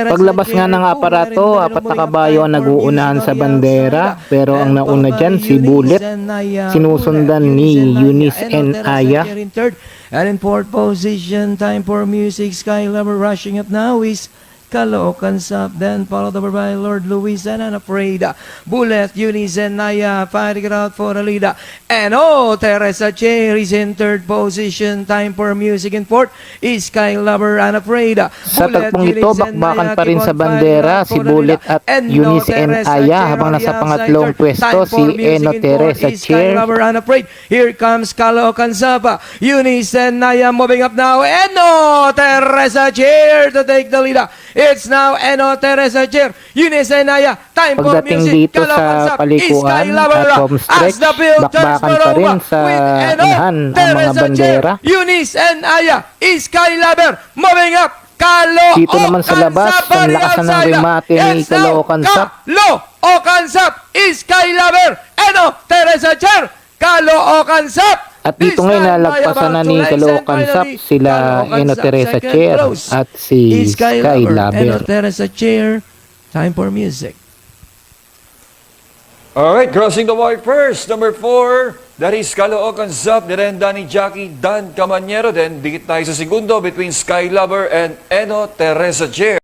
Paglabas nga ng aparato, apat na kabayo ang nag-uunahan sa bandera, pero ang nauna dyan si Bullet, sinusundan ni Eunice and Aya. And in fourth position, Time for Music, Sky Lover rushing up now is Caloocan Sap, then followed over by Lord Luis and Unafraid. Bullet, Eunice, and Naya fighting it out for the lead. And Teresa Cher is in third position. Time for Music in fourth is Sky Lover Unafraid. Sa tagpong ito, bakbakan pa rin sa bandera si Bullet at Eunice and Aya, habang nasa pangatlong pwesto si Eno Teresa Cher. Here comes Caloocan Sap. Eunice and Naya moving up now. Eno Teresa Cher to take the lead. It's now Eno Teresa Cher, Eunice and Naya. Time for Pagdating music. dito sa palikuan at home stretch, bakbakan pa rin sa unahan ang mga bandera. Eunice and Naya, Sky Lover moving up. Dito naman sa labas, ang lakas ng remate ni Caloocan Sap. Caloocan Sap, Sky Lover, Eno Teresa Cher, Caloocan Sap. At dito ngayon nalagpasan na ni Caloocan Sap sila Eno Teresa Cher at si Sky Lover. Eno Teresa Cher, time for music. Alright, crossing the wire first. Number 4, that is Caloocan Sap, nirenda ni Jackie Dan Camaniero. Then, dikit tayo sa segundo between Sky Lover and Eno Teresa Cher.